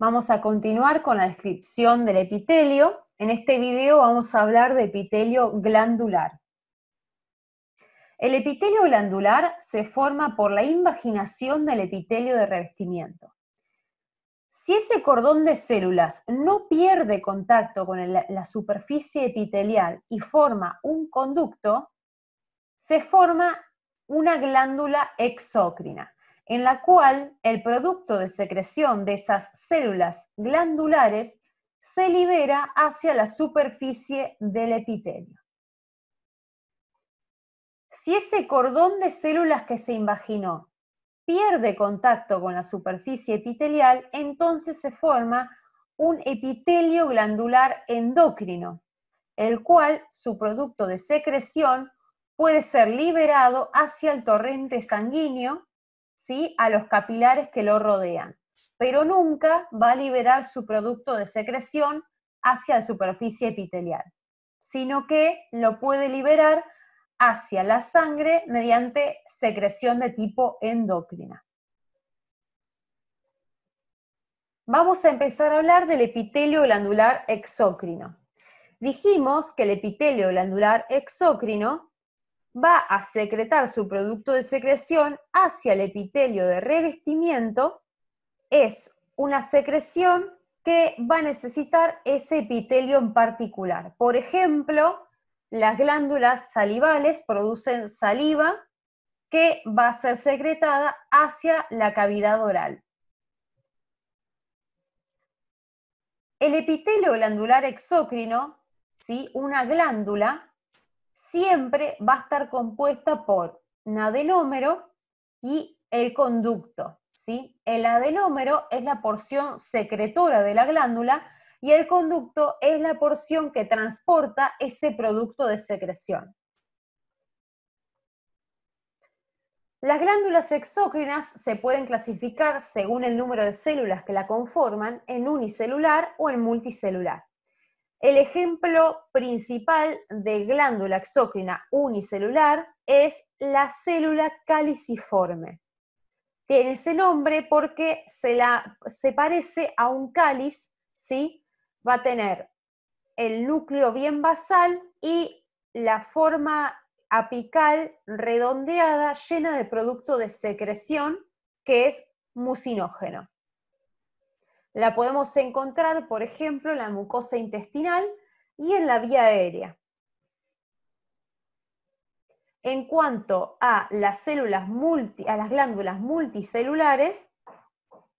Vamos a continuar con la descripción del epitelio. En este video vamos a hablar de epitelio glandular. El epitelio glandular se forma por la invaginación del epitelio de revestimiento. Si ese cordón de células no pierde contacto con la superficie epitelial y forma un conducto, se forma una glándula exócrina, en la cual el producto de secreción de esas células glandulares se libera hacia la superficie del epitelio. Si ese cordón de células que se invaginó pierde contacto con la superficie epitelial, entonces se forma un epitelio glandular endocrino, el cual su producto de secreción puede ser liberado hacia el torrente sanguíneo, ¿sí?, a los capilares que lo rodean, pero nunca va a liberar su producto de secreción hacia la superficie epitelial, sino que lo puede liberar hacia la sangre mediante secreción de tipo endocrina. Vamos a empezar a hablar del epitelio glandular exócrino. Dijimos que el epitelio glandular exócrino va a secretar su producto de secreción hacia el epitelio de revestimiento. Es una secreción que va a necesitar ese epitelio en particular. Por ejemplo, las glándulas salivales producen saliva que va a ser secretada hacia la cavidad oral. El epitelio glandular exócrino, ¿sí?, una glándula, siempre va a estar compuesta por un adenómero y el conducto, ¿sí? El adenómero es la porción secretora de la glándula y el conducto es la porción que transporta ese producto de secreción. Las glándulas exócrinas se pueden clasificar según el número de células que la conforman en unicelular o en multicelular. El ejemplo principal de glándula exócrina unicelular es la célula caliciforme. Tiene ese nombre porque se parece a un cáliz, ¿sí? Va a tener el núcleo bien basal y la forma apical redondeada llena de producto de secreción que es mucinógeno. La podemos encontrar, por ejemplo, en la mucosa intestinal y en la vía aérea. En cuanto a las glándulas multicelulares,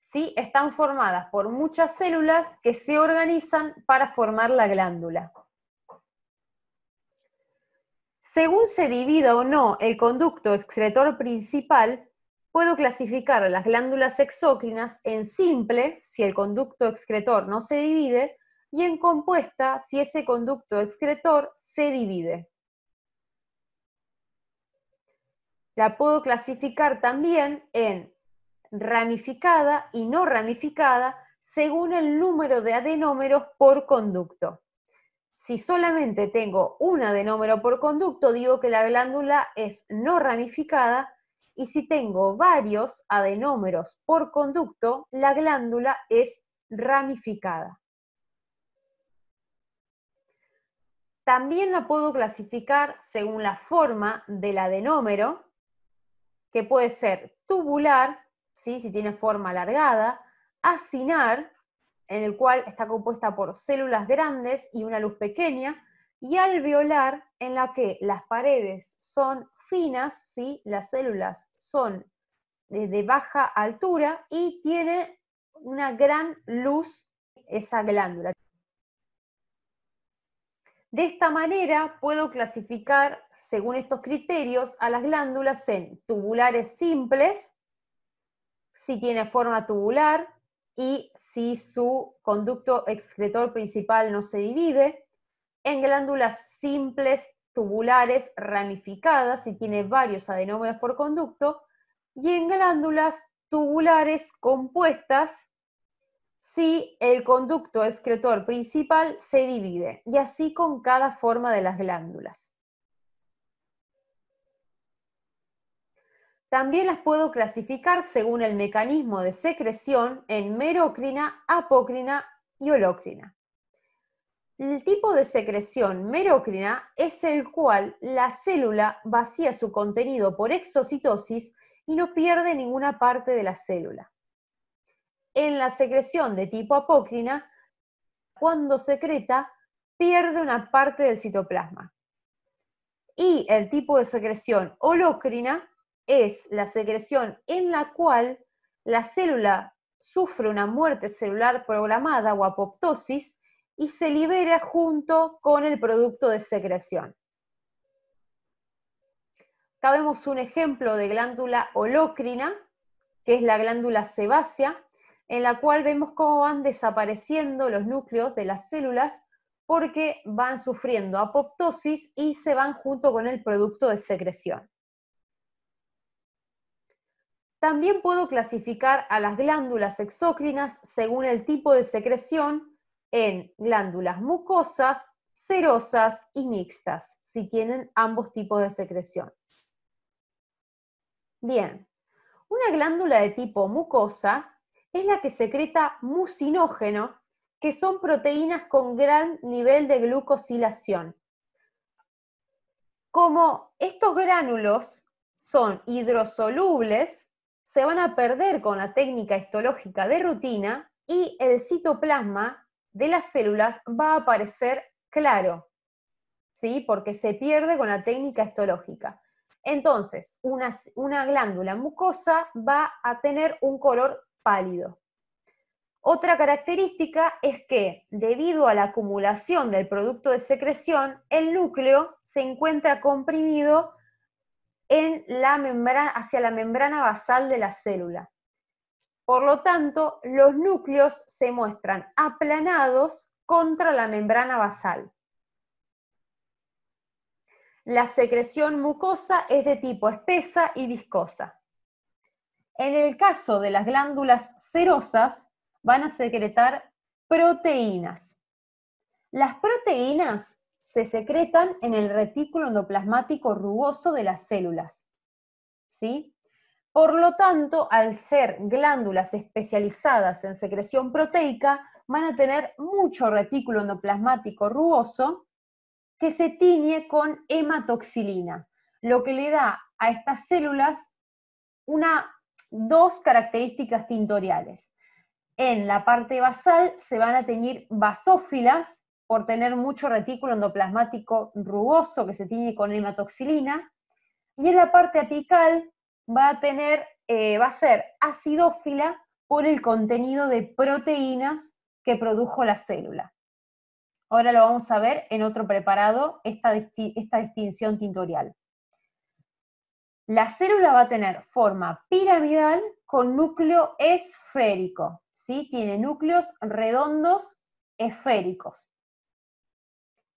¿sí?, están formadas por muchas células que se organizan para formar la glándula. Según se divida o no el conducto excretor principal, puedo clasificar las glándulas exócrinas en simple, si el conducto excretor no se divide, y en compuesta, si ese conducto excretor se divide. La puedo clasificar también en ramificada y no ramificada según el número de adenómeros por conducto. Si solamente tengo un adenómero por conducto, digo que la glándula es no ramificada, y si tengo varios adenómeros por conducto, la glándula es ramificada. También la puedo clasificar según la forma del adenómero, que puede ser tubular, ¿sí?, si tiene forma alargada, acinar, en el cual está compuesta por células grandes y una luz pequeña, y alveolar, en la que las paredes son finas, ¿sí?, las células son de baja altura y tiene una gran luz esa glándula. De esta manera puedo clasificar, según estos criterios, a las glándulas en tubulares simples, si tiene forma tubular y si su conducto excretor principal no se divide, en glándulas simples tubulares ramificadas, si tiene varios adenómeros por conducto, y en glándulas tubulares compuestas, si el conducto excretor principal se divide, y así con cada forma de las glándulas. También las puedo clasificar según el mecanismo de secreción en merocrina, apócrina y holócrina. El tipo de secreción merocrina es el cual la célula vacía su contenido por exocitosis y no pierde ninguna parte de la célula. En la secreción de tipo apócrina, cuando secreta, pierde una parte del citoplasma. Y el tipo de secreción holócrina es la secreción en la cual la célula sufre una muerte celular programada o apoptosis y se libera junto con el producto de secreción. Acá vemos un ejemplo de glándula holócrina, que es la glándula sebácea, en la cual vemos cómo van desapareciendo los núcleos de las células porque van sufriendo apoptosis y se van junto con el producto de secreción. También puedo clasificar a las glándulas exócrinas según el tipo de secreción en glándulas mucosas, serosas y mixtas, si tienen ambos tipos de secreción. Bien, una glándula de tipo mucosa es la que secreta mucinógeno, que son proteínas con gran nivel de glucosilación. Como estos gránulos son hidrosolubles, se van a perder con la técnica histológica de rutina y el citoplasma de las células va a aparecer claro, ¿sí? Porque se pierde con la técnica histológica. Entonces, una glándula mucosa va a tener un color pálido. Otra característica es que, debido a la acumulación del producto de secreción, el núcleo se encuentra comprimido en la membrana, hacia la membrana basal de la célula. Por lo tanto, los núcleos se muestran aplanados contra la membrana basal. La secreción mucosa es de tipo espesa y viscosa. En el caso de las glándulas serosas, van a secretar proteínas. Las proteínas se secretan en el retículo endoplasmático rugoso de las células, ¿sí? Por lo tanto, al ser glándulas especializadas en secreción proteica, van a tener mucho retículo endoplasmático rugoso que se tiñe con hematoxilina, lo que le da a estas células dos características tintoriales. En la parte basal se van a teñir basófilas por tener mucho retículo endoplasmático rugoso que se tiñe con hematoxilina, y en la parte apical va a ser acidófila por el contenido de proteínas que produjo la célula. Ahora lo vamos a ver en otro preparado, esta distinción tintorial. La célula va a tener forma piramidal con núcleo esférico, ¿sí? Tiene núcleos redondos esféricos.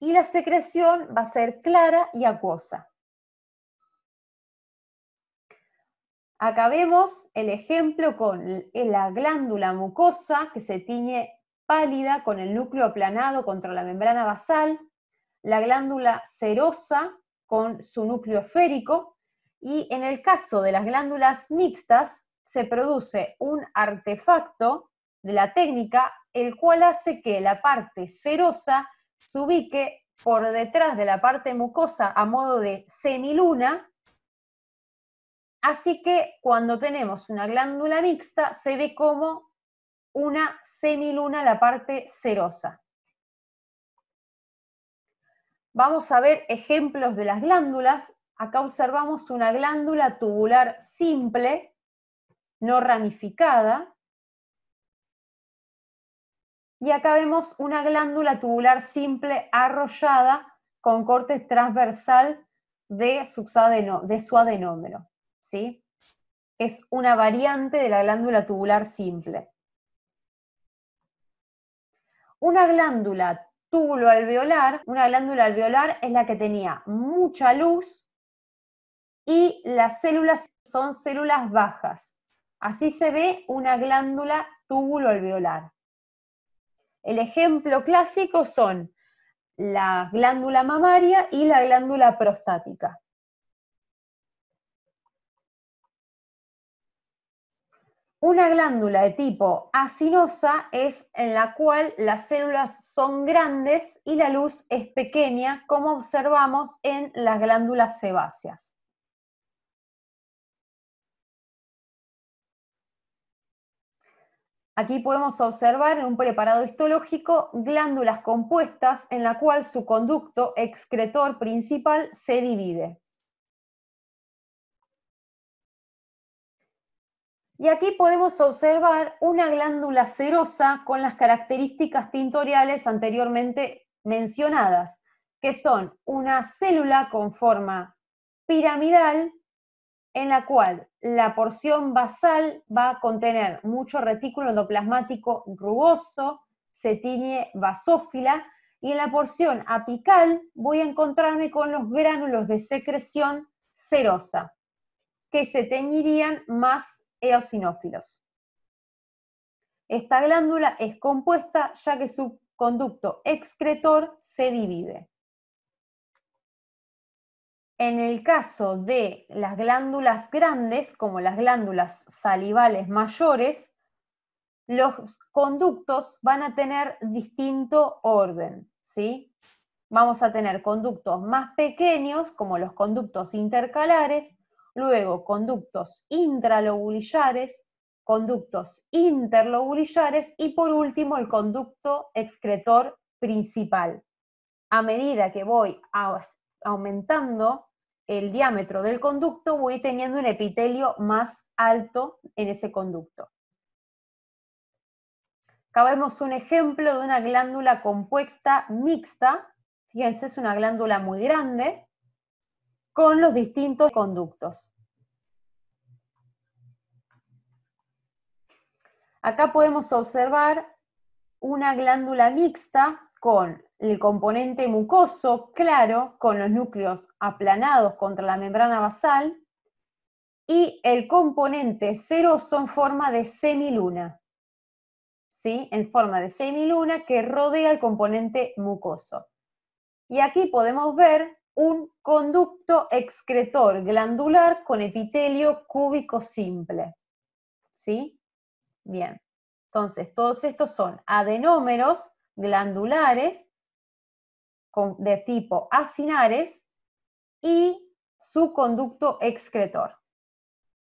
Y la secreción va a ser clara y acuosa. Acá vemos el ejemplo con la glándula mucosa que se tiñe pálida con el núcleo aplanado contra la membrana basal, la glándula serosa con su núcleo esférico, y en el caso de las glándulas mixtas se produce un artefacto de la técnica, el cual hace que la parte serosa se ubique por detrás de la parte mucosa a modo de semiluna. Así que cuando tenemos una glándula mixta, se ve como una semiluna la parte serosa. Vamos a ver ejemplos de las glándulas. Acá observamos una glándula tubular simple, no ramificada. Y acá vemos una glándula tubular simple arrollada con corte transversal de su adenómero, ¿sí? Es una variante de la glándula tubular simple. Una glándula alveolar es la que tenía mucha luz y las células son células bajas. Así se ve una glándula túbulo-alveolar. El ejemplo clásico son la glándula mamaria y la glándula prostática. Una glándula de tipo acinosa es en la cual las células son grandes y la luz es pequeña, como observamos en las glándulas sebáceas. Aquí podemos observar en un preparado histológico glándulas compuestas en la cual su conducto excretor principal se divide. Y aquí podemos observar una glándula serosa con las características tintoriales anteriormente mencionadas, que son una célula con forma piramidal en la cual la porción basal va a contener mucho retículo endoplasmático rugoso, se tiñe basófila, y en la porción apical voy a encontrarme con los gránulos de secreción serosa, que se teñirían más eosinófilos. Esta glándula es compuesta ya que su conducto excretor se divide. En el caso de las glándulas grandes, como las glándulas salivales mayores, los conductos van a tener distinto orden, ¿sí? Vamos a tener conductos más pequeños, como los conductos intercalares, luego conductos intralobulillares, conductos interlobulillares y por último el conducto excretor principal. A medida que voy aumentando el diámetro del conducto, voy teniendo un epitelio más alto en ese conducto. Acá vemos un ejemplo de una glándula compuesta mixta. Fíjense, es una glándula muy grande con los distintos conductos. Acá podemos observar una glándula mixta con el componente mucoso claro, con los núcleos aplanados contra la membrana basal, y el componente seroso en forma de semiluna, ¿sí? En forma de semiluna que rodea el componente mucoso. Y aquí podemos ver un conducto excretor glandular con epitelio cúbico simple, ¿sí? Bien, entonces todos estos son adenómeros glandulares de tipo acinares y su conducto excretor.